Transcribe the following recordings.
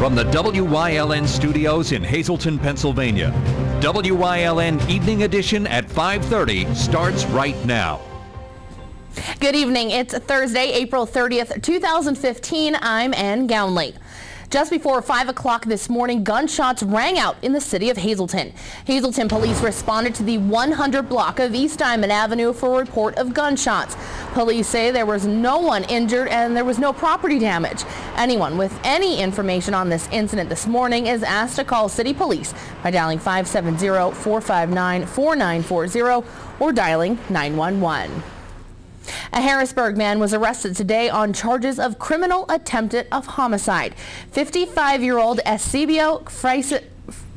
From the WYLN studios in Hazleton, Pennsylvania, WYLN Evening Edition at 5:30 starts right now. Good evening. It's Thursday, April 30th, 2015. I'm Ann Gownley. Just before 5 o'clock this morning, gunshots rang out in the city of Hazleton. Hazleton police responded to the 100 block of East Diamond Avenue for a report of gunshots. Police say there was no one injured and there was no property damage. Anyone with any information on this incident this morning is asked to call city police by dialing 570-459-4940 or dialing 911. A Harrisburg man was arrested today on charges of criminal attempted of homicide. 55-year-old Eusebio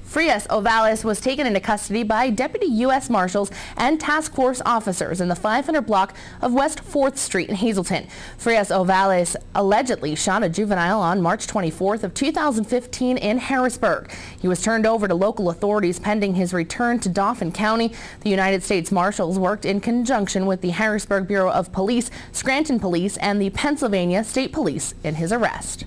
Frias Ovalis was taken into custody by Deputy U.S. Marshals and task force officers in the 500 block of West 4th Street in Hazleton. Frias Ovalis allegedly shot a juvenile on March 24th of 2015 in Harrisburg. He was turned over to local authorities pending his return to Dauphin County. The United States Marshals worked in conjunction with the Harrisburg Bureau of Police, Scranton Police, and the Pennsylvania State Police in his arrest.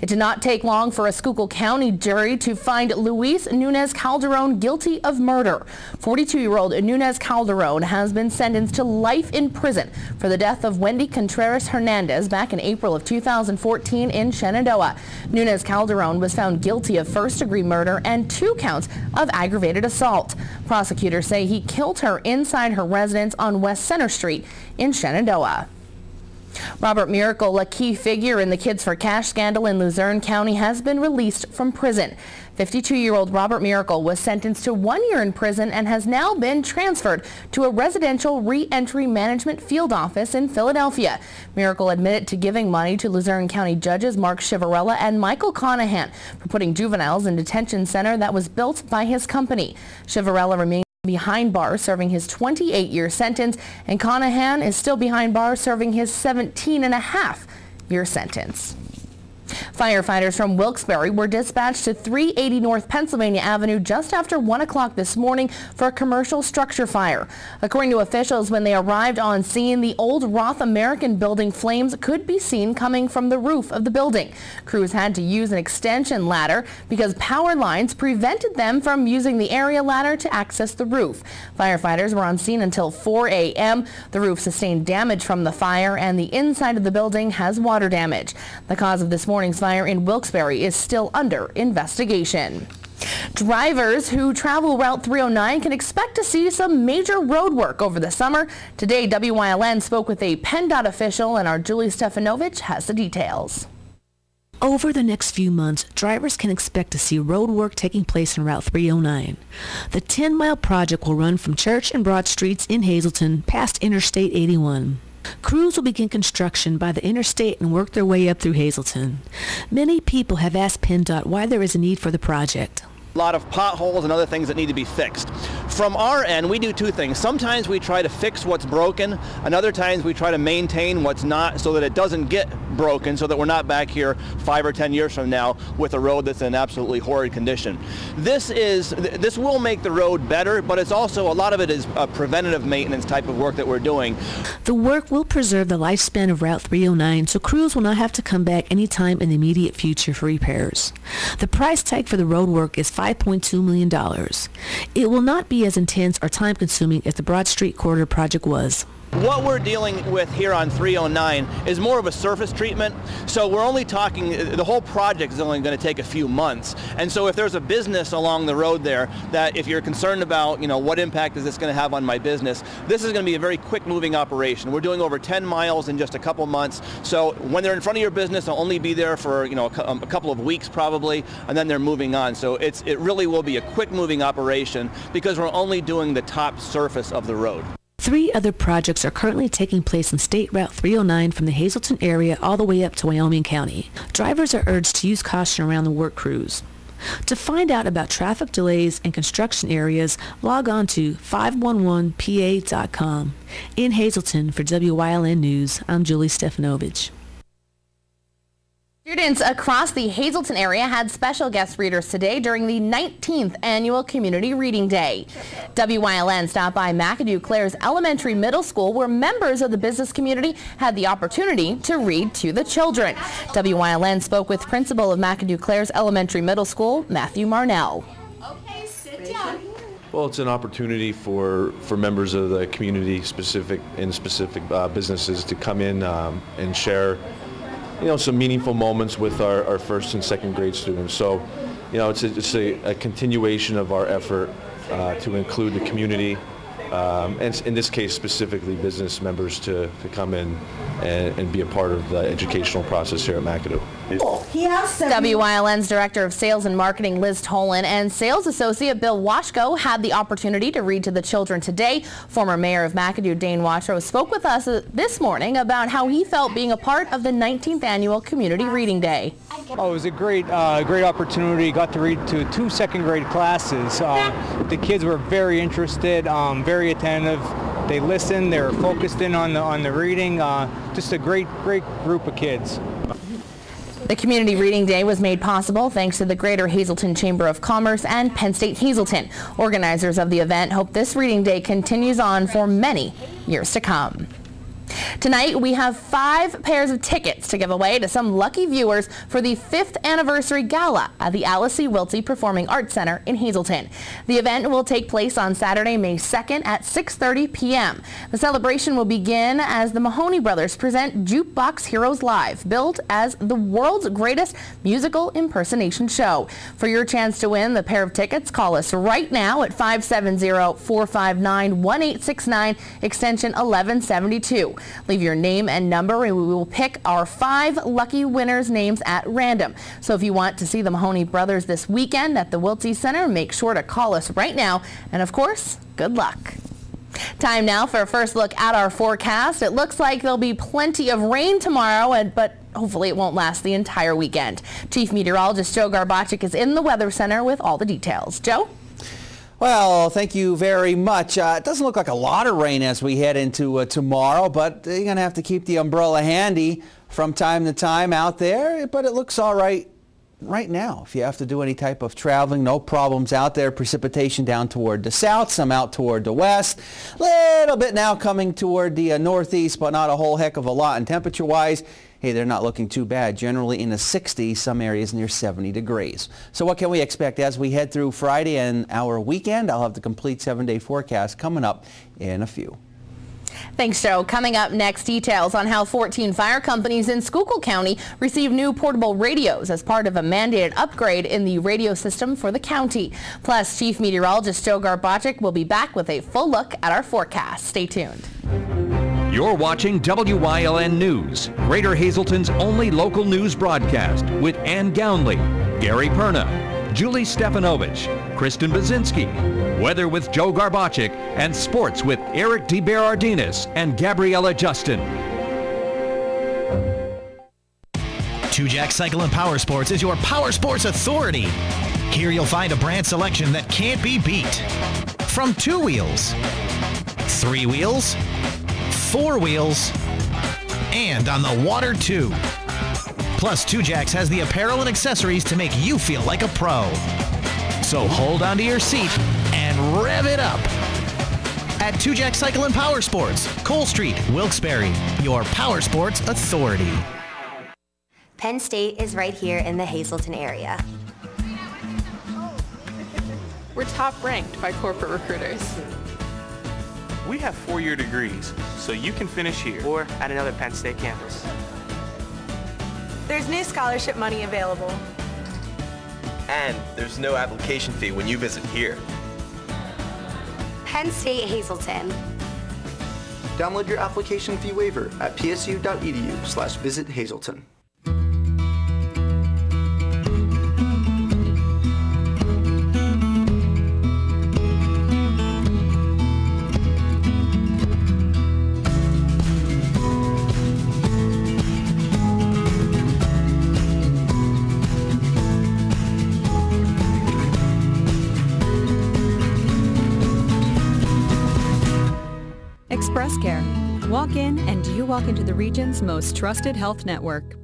It did not take long for a Schuylkill County jury to find Luis Nunez Calderon guilty of murder. 42-year-old Nunez Calderon has been sentenced to life in prison for the death of Wendy Contreras Hernandez back in April of 2014 in Shenandoah. Nunez Calderon was found guilty of first-degree murder and 2 counts of aggravated assault. Prosecutors say he killed her inside her residence on West Center Street in Shenandoah. Robert Miracle, a key figure in the Kids for Cash scandal in Luzerne County, has been released from prison. 52-year-old Robert Miracle was sentenced to 1 year in prison and has now been transferred to a residential re-entry management field office in Philadelphia. Miracle admitted to giving money to Luzerne County judges Mark Chivarella and Michael Conahan for putting juveniles in detention center that was built by his company. Chivarella remains behind bars serving his 28-year sentence, and Conahan is still behind bars serving his 17.5-year sentence. Firefighters from Wilkes-Barre were dispatched to 380 North Pennsylvania Avenue just after 1 o'clock this morning for a commercial structure fire. According to officials, when they arrived on scene, the old Roth American building flames could be seen coming from the roof of the building. Crews had to use an extension ladder because power lines prevented them from using the area ladder to access the roof. Firefighters were on scene until 4 a.m. The roof sustained damage from the fire and the inside of the building has water damage. The cause of this morning's fire in Wilkes-Barre is still under investigation. Drivers who travel Route 309 can expect to see some major road work over the summer. Today, WYLN spoke with a PennDOT official, and our Julie Stefanovich has the details. Over the next few months, drivers can expect to see road work taking place on Route 309. The 10-mile project will run from Church and Broad Streets in Hazleton past Interstate 81. Crews will begin construction by the interstate and work their way up through Hazleton. Many people have asked PennDOT why there is a need for the project. A lot of potholes and other things that need to be fixed. From our end, we do 2 things. Sometimes we try to fix what's broken, and other times we try to maintain what's not so that it doesn't get broken, so that we're not back here 5 or 10 years from now with a road that's in absolutely horrid condition. This will make the road better, but it's also, a lot of it is a preventative maintenance type of work that we're doing. The work will preserve the lifespan of Route 309, so crews will not have to come back anytime in the immediate future for repairs. The price tag for the road work is $5.2 million. It will not be as intense or time-consuming as the Broad Street Corridor project was. What we're dealing with here on 309 is more of a surface treatment, so we're only talking, the whole project is only going to take a few months. And so if there's a business along the road there that if you're concerned about, what impact is this going to have on my business, this is going to be a very quick moving operation. We're doing over 10 miles in just a couple months, so when they're in front of your business, they'll only be there for a couple of weeks probably, and then they're moving on. So it really will be a quick moving operation because we're only doing the top surface of the road. 3 other projects are currently taking place on State Route 309 from the Hazleton area all the way up to Wyoming County. Drivers are urged to use caution around the work crews. To find out about traffic delays and construction areas, log on to 511pa.com. In Hazleton for WYLN News, I'm Julie Stefanovich. Students across the Hazleton area had special guest readers today during the 19th annual Community Reading Day. WYLN stopped by McAdoo Clares Elementary Middle School, where members of the business community had the opportunity to read to the children. WYLN spoke with principal of McAdoo Clares Elementary Middle School, Matthew Marnell. Okay, sit down. Well, it's an opportunity for members of the community, specific businesses, to come in and share, some meaningful moments with our first and second grade students. So, it's a continuation of our effort to include the community, and in this case specifically business members to come in and be a part of the educational process here at McAdoo. WYLN's Director of Sales and Marketing, Liz Tolan, and Sales Associate Bill Washko had the opportunity to read to the children today. Former Mayor of McAdoo, Dane Watrow, spoke with us this morning about how he felt being a part of the 19th Annual Community Reading Day. Oh, it was a great opportunity. Got to read to 2 second grade classes. The kids were very interested, very attentive. They listened. They were focused in on the reading. Just a great group of kids. The Community Reading Day was made possible thanks to the Greater Hazleton Chamber of Commerce and Penn State Hazleton. Organizers of the event hope this reading day continues on for many years to come. Tonight, we have 5 pairs of tickets to give away to some lucky viewers for the 5th anniversary gala at the Alice C. Wiltsey Performing Arts Center in Hazleton. The event will take place on Saturday, May 2nd at 6:30 p.m. The celebration will begin as the Mahoney Brothers present Jukebox Heroes Live, billed as the world's greatest musical impersonation show. For your chance to win the pair of tickets, call us right now at 570-459-1869, extension 1172. Leave your name and number and we will pick our 5 lucky winners' names at random. So if you want to see the Mahoney Brothers this weekend at the Wiltsey Center, make sure to call us right now. And of course, good luck. Time now for a first look at our forecast. It looks like there'll be plenty of rain tomorrow, but hopefully it won't last the entire weekend. Chief Meteorologist Joe Garbaczyk is in the Weather Center with all the details. Joe? Well, thank you very much. It doesn't look like a lot of rain as we head into tomorrow, but you're going to have to keep the umbrella handy from time to time out there. But it looks all right now. If you have to do any type of traveling, no problems out there. Precipitation down toward the south, some out toward the west. Little bit now coming toward the northeast, but not a whole heck of a lot. And temperature-wise, hey, they're not looking too bad. Generally in the 60s, some areas near 70 degrees. So what can we expect as we head through Friday and our weekend? I'll have the complete 7-day forecast coming up in a few. Thanks, Joe. Coming up next, details on how 14 fire companies in Schuylkill County receive new portable radios as part of a mandated upgrade in the radio system for the county. Plus, Chief Meteorologist Joe Garbaczyk will be back with a full look at our forecast. Stay tuned. You're watching WYLN News, Greater Hazleton's only local news broadcast, with Ann Gownley, Gary Perna, Julie Stefanovich, Kristen Bazinski, weather with Joe Garbaczyk, and sports with Eric DeBerardinis and Gabriella Justin. Tujac Cycle and Power Sports is your power sports authority. Here you'll find a brand selection that can't be beat. From 2 wheels, 3 wheels, 4 wheels, and on the water too. Plus, Tujac has the apparel and accessories to make you feel like a pro. So hold onto your seat and rev it up. At Tujac Cycle and Power Sports, Cole Street, Wilkes-Barre, your power sports authority. Penn State is right here in the Hazleton area. We're top ranked by corporate recruiters. We have 4-year degrees, so you can finish here or at another Penn State campus. There's new scholarship money available. And there's no application fee when you visit here. Penn State Hazleton. Download your application fee waiver at psu.edu/visit-hazleton. Express Care. Walk in and you walk into the region's most trusted health network.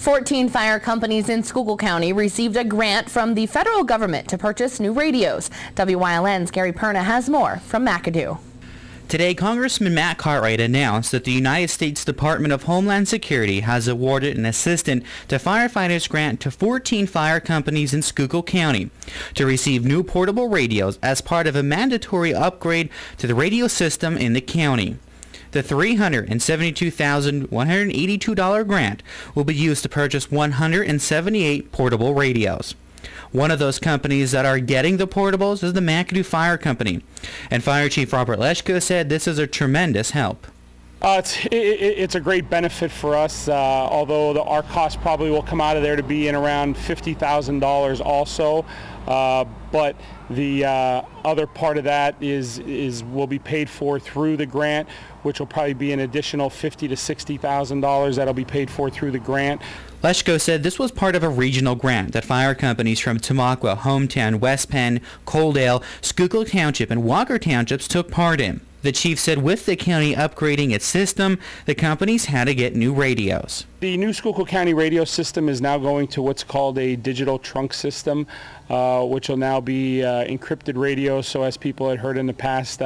14 fire companies in Schuylkill County received a grant from the federal government to purchase new radios. WYLN's Gary Perna has more from McAdoo. Today, Congressman Matt Cartwright announced that the United States Department of Homeland Security has awarded an Assistant to Firefighters grant to 14 fire companies in Schuylkill County to receive new portable radios as part of a mandatory upgrade to the radio system in the county. The $372,182 grant will be used to purchase 178 portable radios. One of those companies that are getting the portables is the McAdoo Fire Company. And Fire Chief Robert Leshko said this is a tremendous help. It's a great benefit for us, although our cost probably will come out of there to be in around $50,000 also. But the other part of that will be paid for through the grant, which will probably be an additional $50,000 to $60,000 that'll be paid for through the grant. Leshko said this was part of a regional grant that fire companies from Tamaqua, Hometown, West Penn, Coaldale, Schuylkill Township, and Walker Townships took part in. The chief said with the county upgrading its system, the companies had to get new radios. The new Schuylkill County radio system is now going to what's called a digital trunk system, which will now be encrypted radio. So as people had heard in the past,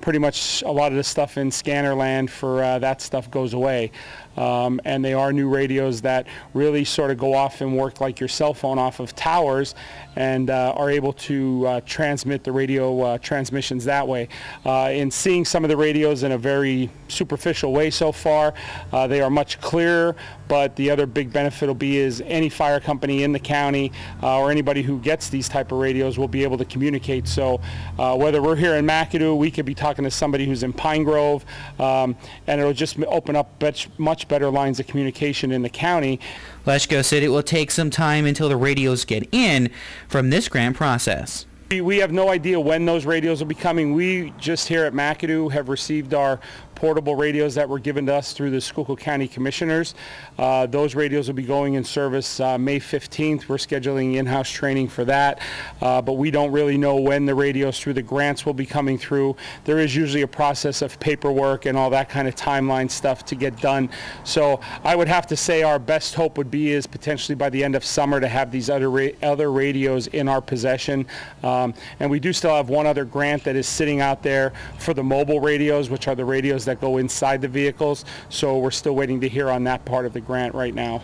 pretty much a lot of the stuff in scanner land for that stuff goes away. And they are new radios that really sort of go off and work like your cell phone off of towers and are able to transmit the radio transmissions that way. In seeing some of the radios in a very superficial way so far, they are much clearer, but the other big benefit will be is any fire company in the county or anybody who gets these type of radios will be able to communicate. So whether we're here in McAdoo, we could be talking to somebody who's in Pine Grove, and it'll just open up much better lines of communication in the county. Leshko said it will take some time until the radios get in from this grant process. We have no idea when those radios will be coming. We just here at McAdoo have received our portable radios that were given to us through the Schuylkill County Commissioners. Those radios will be going in service May 15th. We're scheduling in-house training for that, but we don't really know when the radios through the grants will be coming through. There is usually a process of paperwork and all that kind of timeline stuff to get done. So I would have to say our best hope would be is potentially by the end of summer to have these other radios in our possession. And we do still have one other grant that is sitting out there for the mobile radios, which are the radios that go inside the vehicles. So we're still waiting to hear on that part of the grant right now.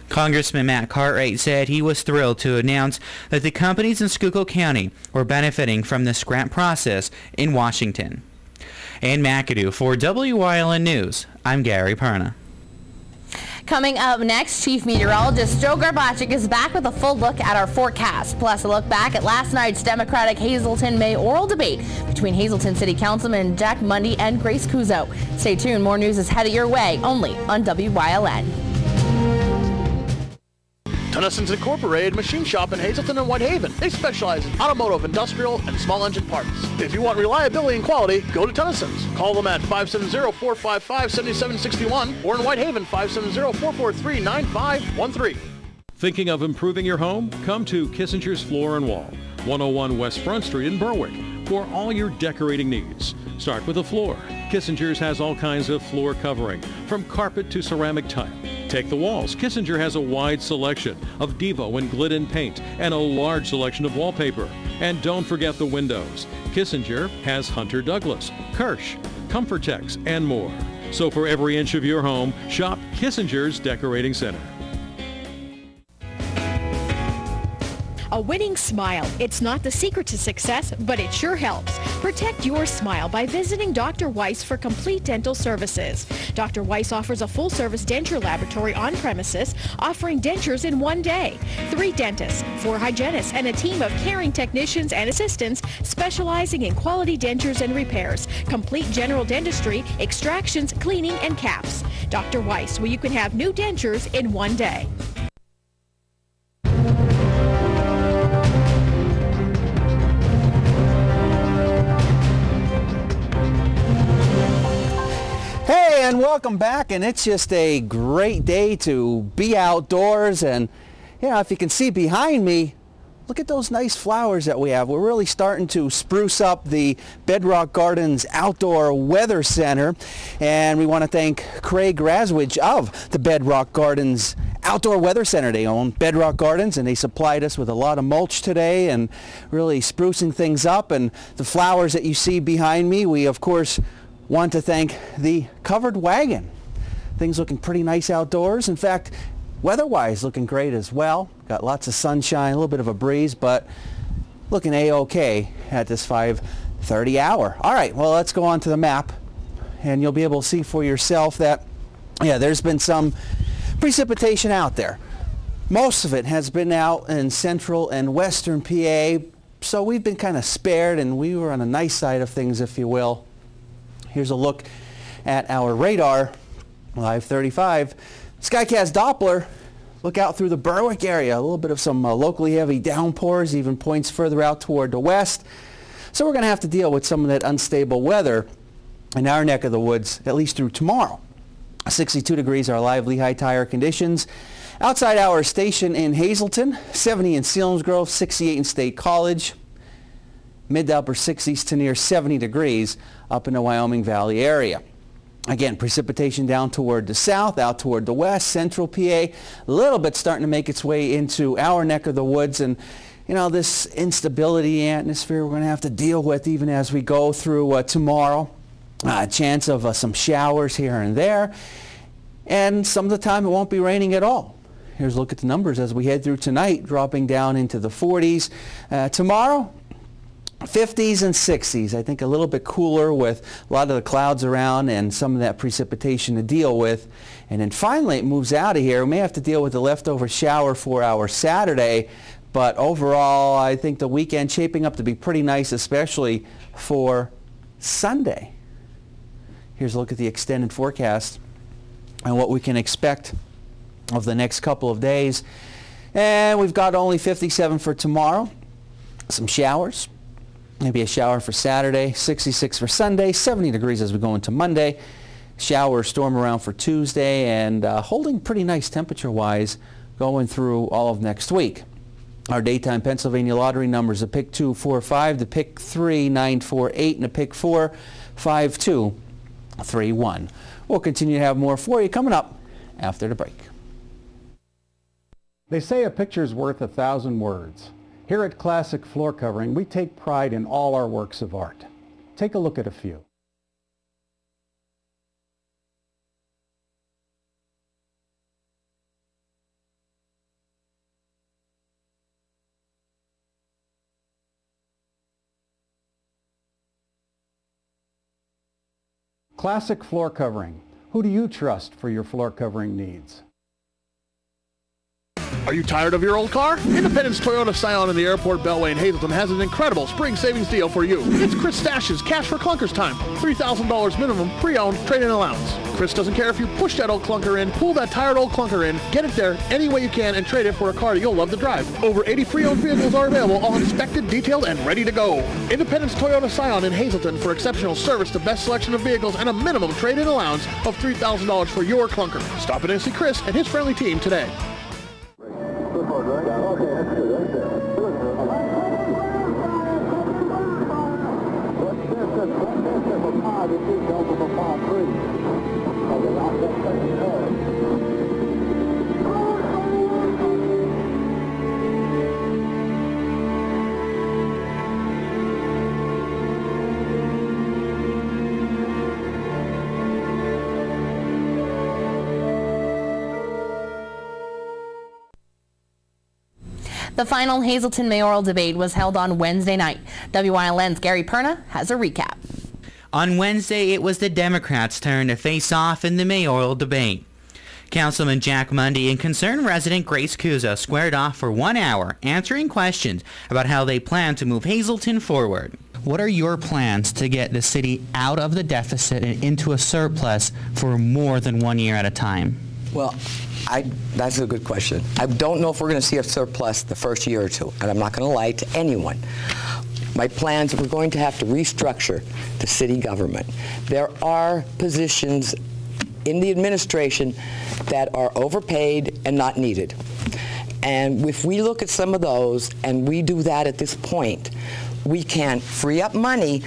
Congressman Matt Cartwright said he was thrilled to announce that the companies in Schuylkill County were benefiting from this grant process in Washington. In McAdoo, for WYLN News, I'm Gary Perna. Coming up next, Chief Meteorologist Joe Garbaczyk is back with a full look at our forecast, plus a look back at last night's Democratic Hazleton mayoral debate between Hazleton City Councilman Jack Mundy and Grace Kuzo. Stay tuned, more news is headed your way, only on WYLN. Tennyson's Incorporated Machine Shop in Hazleton and Whitehaven. They specialize in automotive, industrial, and small engine parts. If you want reliability and quality, go to Tennyson's. Call them at 570-455-7761 or in Whitehaven 570-443-9513. Thinking of improving your home? Come to Kissinger's Floor and Wall, 101 West Front Street in Berwick, for all your decorating needs. Start with a floor. Kissinger's has all kinds of floor covering, from carpet to ceramic tile. Take the walls. Kissinger has a wide selection of Devo and Glidden paint and a large selection of wallpaper. And don't forget the windows. Kissinger has Hunter Douglas, Kirsch, Comfortex, and more. So for every inch of your home, shop Kissinger's Decorating Center. A winning smile. It's not the secret to success, but it sure helps. Protect your smile by visiting Dr. Weiss for complete dental services. Dr. Weiss offers a full-service denture laboratory on premises, offering dentures in one day. 3 dentists, 4 hygienists, and a team of caring technicians and assistants specializing in quality dentures and repairs, complete general dentistry, extractions, cleaning, and caps. Dr. Weiss, where you can have new dentures in one day. And welcome back, and it's just a great day to be outdoors. And you know, if you can see behind me, look at those nice flowers that we have. We're really starting to spruce up the Bedrock Gardens Outdoor Weather Center, and we want to thank Craig Raswich of the Bedrock Gardens Outdoor Weather Center. They own Bedrock Gardens, and they supplied us with a lot of mulch today and really sprucing things up. And the flowers that you see behind me, we of course want to thank the Covered Wagon. Things looking pretty nice outdoors. In fact, weather-wise looking great as well. Got lots of sunshine, a little bit of a breeze, but looking A-OK at this 5:30 hour. All right, well, let's go on to the map, and you'll be able to see for yourself that, yeah, there's been some precipitation out there. Most of it has been out in central and western PA, so we've been kind of spared, and we were on the nice side of things, if you will. Here's a look at our radar, Live 35. Skycast Doppler, look out through the Berwick area. A little bit of some locally heavy downpours, even points further out toward the west. So we're going to have to deal with some of that unstable weather in our neck of the woods, at least through tomorrow. 62 degrees are live Lehigh tire conditions. Outside our station in Hazleton, 70 in Selinsgrove, 68 in State College. Mid to upper 60s to near 70 degrees up in the Wyoming Valley area. Again, precipitation down toward the south, out toward the west, central PA, a little bit starting to make its way into our neck of the woods. And, you know, this instability atmosphere we're going to have to deal with even as we go through tomorrow. A chance of some showers here and there. And some of the time it won't be raining at all. Here's a look at the numbers as we head through tonight, dropping down into the 40s. Tomorrow, 50s and 60s. I think a little bit cooler with a lot of the clouds around and some of that precipitation to deal with. And then finally it moves out of here. We may have to deal with the leftover shower for our Saturday, but overall I think the weekend shaping up to be pretty nice, especially for Sunday. Here's a look at the extended forecast and what we can expect of the next couple of days. And we've got only 57 for tomorrow. Some showers. Maybe a shower for Saturday, 66 for Sunday, 70 degrees as we go into Monday. Shower, storm around for Tuesday, and holding pretty nice temperature-wise going through all of next week. Our daytime Pennsylvania lottery numbers, the pick 2, 4, 5, the pick 3, 9, 4, 8, and the pick 4, 5, 2, 3, 1. We'll continue to have more for you coming up after the break. They say a picture's worth 1,000 words. Here at Classic Floor Covering, we take pride in all our works of art. Take a look at a few. Classic Floor Covering. Who do you trust for your floor covering needs? Are you tired of your old car? Independence Toyota Scion in the Airport Beltway in Hazleton has an incredible spring savings deal for you. It's Chris Stash's Cash for Clunkers time. $3,000 minimum pre-owned trade-in allowance. Chris doesn't care if you push that old clunker in, pull that tired old clunker in, get it there any way you can and trade it for a car you'll love to drive. Over 80 pre-owned vehicles are available, all inspected, detailed, and ready to go. Independence Toyota Scion in Hazleton for exceptional service, the best selection of vehicles, and a minimum trade-in allowance of $3,000 for your clunker. Stop in and see Chris and his friendly team today. The final Hazleton mayoral debate was held on Wednesday night. WYLN's Gary Perna has a recap. On Wednesday, it was the Democrats' turn to face off in the mayoral debate. Councilman Jack Mundy and concerned resident Grace Cusa squared off for 1 hour, answering questions about how they plan to move Hazleton forward. What are your plans to get the city out of the deficit and into a surplus for more than 1 year at a time? Well, that's a good question. I don't know if we're going to see a surplus the first year or two, and I'm not going to lie to anyone. My plans, we're going to have to restructure the city government. There are positions in the administration that are overpaid and not needed. And if we look at some of those, and we do that at this point, we can free up money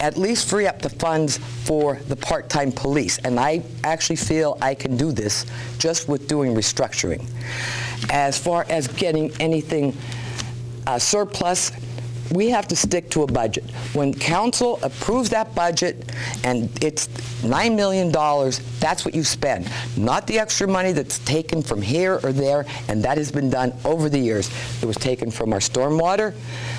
at least free up the funds for the part-time police. And I actually feel I can do this just with doing restructuring. As far as getting anything surplus, we have to stick to a budget. When council approves that budget and it's $9 million, that's what you spend, not the extra money that's taken from here or there, and that has been done over the years. It was taken from our stormwater,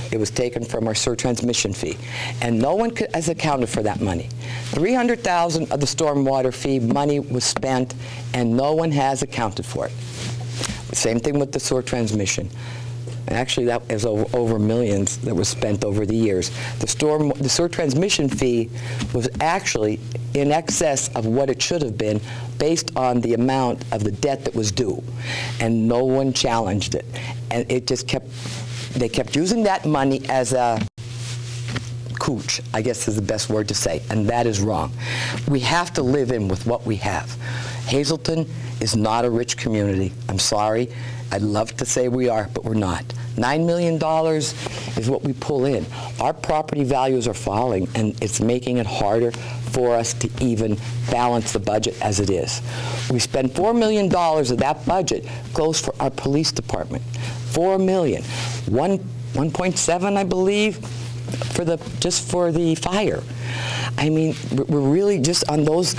it was taken from our sewer transmission fee, and no one has accounted for that money. $300,000 of the stormwater fee money was spent, and no one has accounted for it. Same thing with the sewer transmission. Actually, that is over millions that was spent over the years. The sewer transmission fee was actually in excess of what it should have been based on the amount of the debt that was due, and no one challenged it. And it just they kept using that money as a cooch, I guess is the best word to say, and that is wrong. We have to live in with what we have. Hazleton is not a rich community. I'm sorry. I'd love to say we are, but we're not. $9 million is what we pull in. Our property values are falling, and it's making it harder for us to even balance the budget as it is. We spend $4 million of that budget goes for our police department. $4 million. 1.7, I believe, just for the fire. I mean, we're really just on those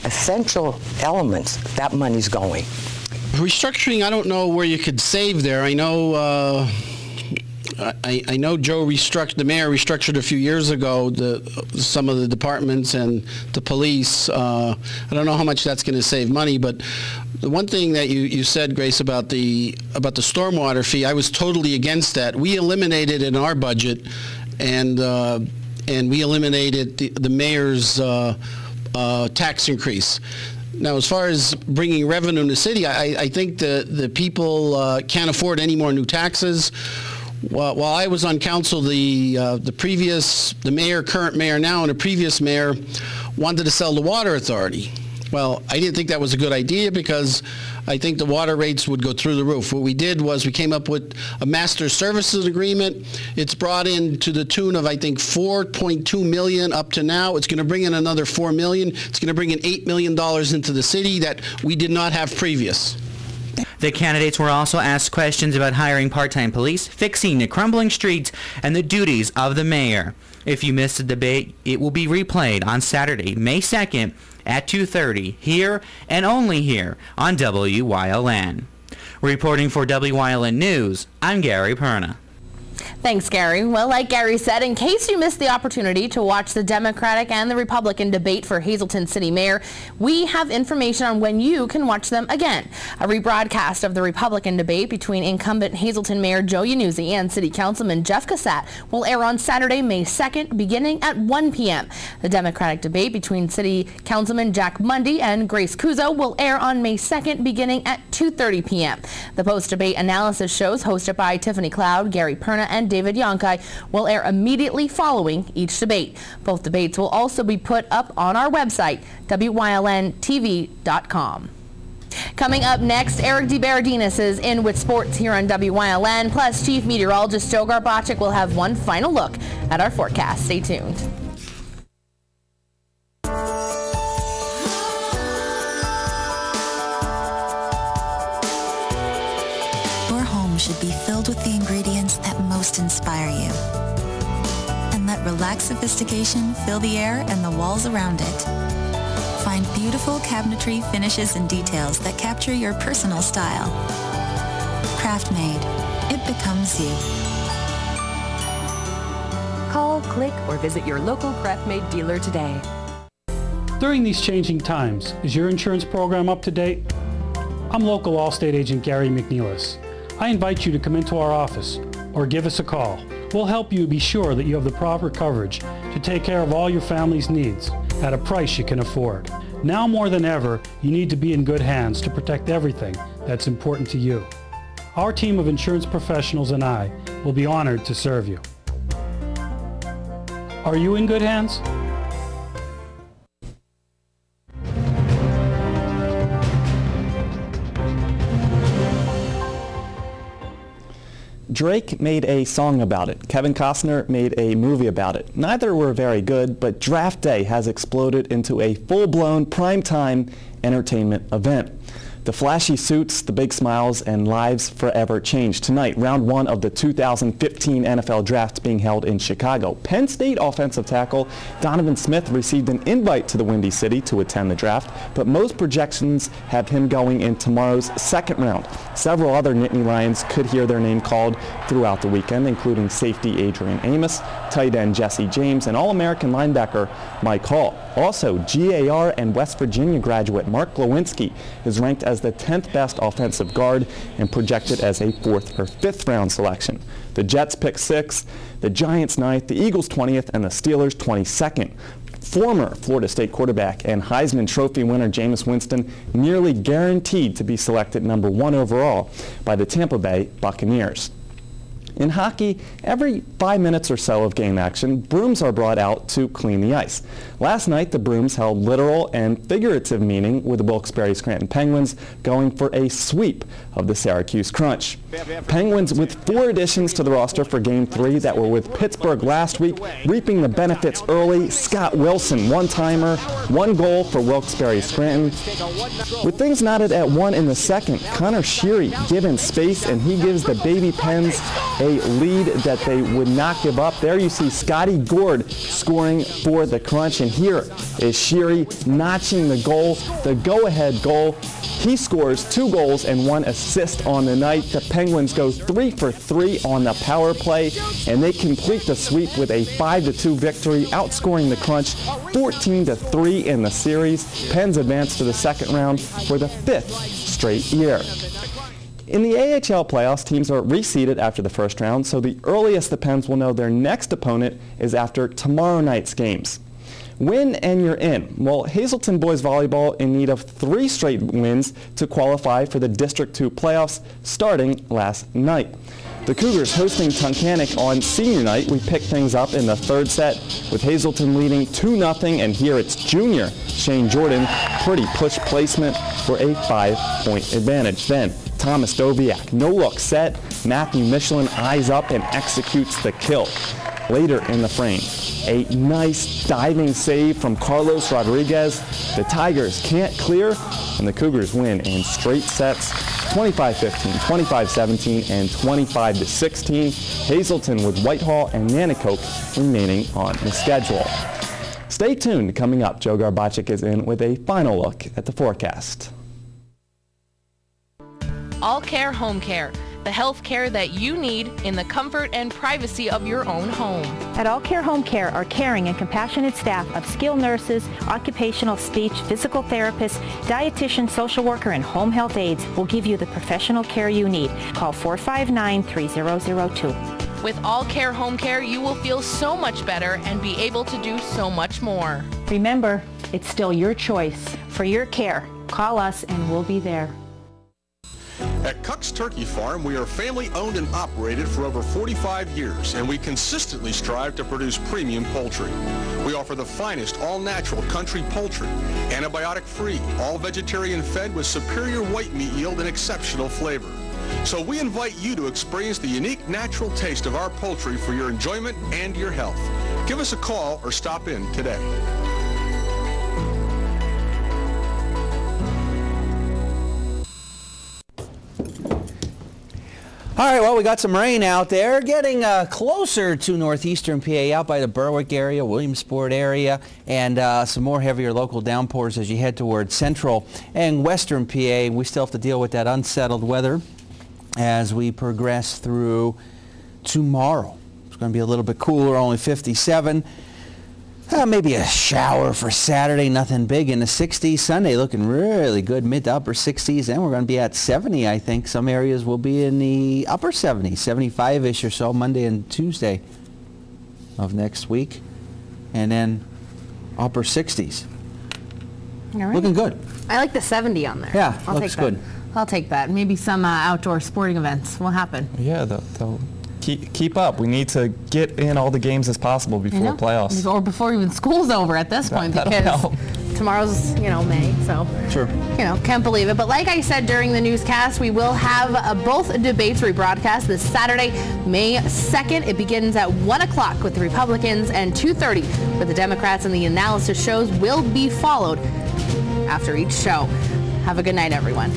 essential elements that money's going. Restructuring, I don't know where you could save there. I know I know the mayor restructured a few years ago some of the departments and the police. I don't know how much that's going to save money, but the one thing that you said, Grace, about the stormwater fee, I was totally against that. We eliminated in our budget, and we eliminated the mayor's tax increase. Now, as far as bringing revenue in the city, I think the people can't afford any more new taxes. While I was on council, the current mayor now, and the previous mayor wanted to sell the water authority. Well, I didn't think that was a good idea because I think the water rates would go through the roof. What we did was we came up with a master services agreement. It's brought in to the tune of, I think, $4.2 million up to now. It's going to bring in another $4 million. It's going to bring in $8 million into the city that we did not have previous. The candidates were also asked questions about hiring part-time police, fixing the crumbling streets, and the duties of the mayor. If you missed the debate, it will be replayed on Saturday, May 2nd at 2:30 here and only here on WYLN. Reporting for WYLN News, I'm Gary Perna. Thanks, Gary. Well, like Gary said, in case you missed the opportunity to watch the Democratic and the Republican debate for Hazleton City Mayor, we have information on when you can watch them again. A rebroadcast of the Republican debate between incumbent Hazleton Mayor Joe Yannuzzi and City Councilman Jeff Cassat will air on Saturday, May 2nd, beginning at 1 p.m. The Democratic debate between City Councilman Jack Mundy and Grace Kuzo will air on May 2nd, beginning at 2:30 p.m. The post-debate analysis shows hosted by Tiffany Cloud, Gary Perna, and David Yonkai will air immediately following each debate. Both debates will also be put up on our website, WYLNTV.com. Coming up next, Eric DeBaradinis is in with sports here on WYLN, plus Chief Meteorologist Joe Garbacik will have one final look at our forecast. Stay tuned. Should be filled with the ingredients that most inspire you. And let relaxed sophistication fill the air and the walls around it. Find beautiful cabinetry finishes and details that capture your personal style. Craft-made. It becomes you. Call, click, or visit your local Craft-Made dealer today. During these changing times, is your insurance program up to date? I'm local Allstate agent Gary McNeilis. I invite you to come into our office or give us a call. We'll help you be sure that you have the proper coverage to take care of all your family's needs at a price you can afford. Now more than ever, you need to be in good hands to protect everything that's important to you. Our team of insurance professionals and I will be honored to serve you. Are you in good hands? Drake made a song about it. Kevin Costner made a movie about it. Neither were very good, but Draft Day has exploded into a full-blown primetime entertainment event. The flashy suits, the big smiles, and lives forever changed. Tonight, round 1 of the 2015 NFL Draft being held in Chicago. Penn State offensive tackle Donovan Smith received an invite to the Windy City to attend the draft, but most projections have him going in tomorrow's second round. Several other Nittany Lions could hear their name called throughout the weekend, including safety Adrian Amos, tight end Jesse James, and All-American linebacker Mike Hall. Also, GAR and West Virginia graduate Mark Glowinski is ranked as the 10th best offensive guard and projected as a 4th or 5th round selection. The Jets pick 6th, the Giants 9th, the Eagles 20th, and the Steelers 22nd. Former Florida State quarterback and Heisman Trophy winner Jameis Winston nearly guaranteed to be selected number 1 overall by the Tampa Bay Buccaneers. In hockey, every 5 minutes or so of game action, brooms are brought out to clean the ice. Last night, the brooms held literal and figurative meaning with the Wilkes-Barre Scranton Penguins going for a sweep of the Syracuse Crunch. Penguins with 4 additions to the roster for Game 3 that were with Pittsburgh last week, reaping the benefits early. Scott Wilson, one-timer, 1 goal for Wilkes-Barre Scranton. With things knotted at 1 in the second, Connor Sheary given space, and he gives the Baby Pens a lead that they would not give up. There you see Scotty Gord scoring for the Crunch, and here is Sheary notching the goal, the go-ahead goal. He scores 2 goals and 1 assist on the night. The Penguins go 3 for 3 on the power play, and they complete the sweep with a 5-2 victory, outscoring the Crunch 14-3 in the series. Pens advance to the second round for the 5th straight year. In the AHL playoffs, teams are reseeded after the first round, so the earliest the Pens will know their next opponent is after tomorrow night's games. Win and you're in. Well, Hazleton Boys Volleyball in need of 3 straight wins to qualify for the District 2 playoffs starting last night. The Cougars hosting Tunkhannock on senior night. We pick things up in the 3rd set with Hazleton leading 2-0, and here it's junior Shane Jordan. Pretty push placement for a 5-point advantage. Then Thomas Doviak, no-look set. Matthew Michelin eyes up and executes the kill. Later in the frame, a nice diving save from Carlos Rodriguez. The Tigers can't clear, and the Cougars win in straight sets, 25-15, 25-17, and 25-16. Hazleton with Whitehall and Nanticoke remaining on the schedule. Stay tuned. Coming up, Joe Garbacik is in with a final look at the forecast. All Care Home Care, the health care that you need in the comfort and privacy of your own home. At All Care Home Care, our caring and compassionate staff of skilled nurses, occupational speech, physical therapists, dietitian, social worker, and home health aides will give you the professional care you need. Call 459-3002. With All Care Home Care, you will feel so much better and be able to do so much more. Remember, it's still your choice. For your care, call us and we'll be there. At Cuck's Turkey Farm, we are family owned and operated for over 45 years, and we consistently strive to produce premium poultry. We offer the finest all-natural country poultry, antibiotic-free, all-vegetarian fed with superior white meat yield and exceptional flavor. So we invite you to experience the unique natural taste of our poultry for your enjoyment and your health. Give us a call or stop in today. All right, well, we got some rain out there, getting closer to northeastern PA, out by the Berwick area, Williamsport area, and some more heavier local downpours as you head toward central and western PA. We still have to deal with that unsettled weather as we progress through tomorrow. It's going to be a little bit cooler, only 57. Maybe a shower for Saturday, nothing big in the 60s. Sunday looking really good, mid to upper 60s. Then we're going to be at 70, I think. Some areas will be in the upper 70s, 75-ish or so, Monday and Tuesday of next week. And then upper 60s. All right. Looking good. I like the 70 on there. Yeah, I'll looks take that. good. I'll take that. Maybe some outdoor sporting events will happen. Yeah, they'll keep up. We need to get in all the games as possible before playoffs. Or before even school's over at this point, That'll because help. tomorrow's, May, so. Sure. Can't believe it. But like I said during the newscast, we will have both debates rebroadcast this Saturday, May 2nd. It begins at 1 o'clock with the Republicans and 2:30 with the Democrats, and the analysis shows will be followed after each show. Have a good night, everyone.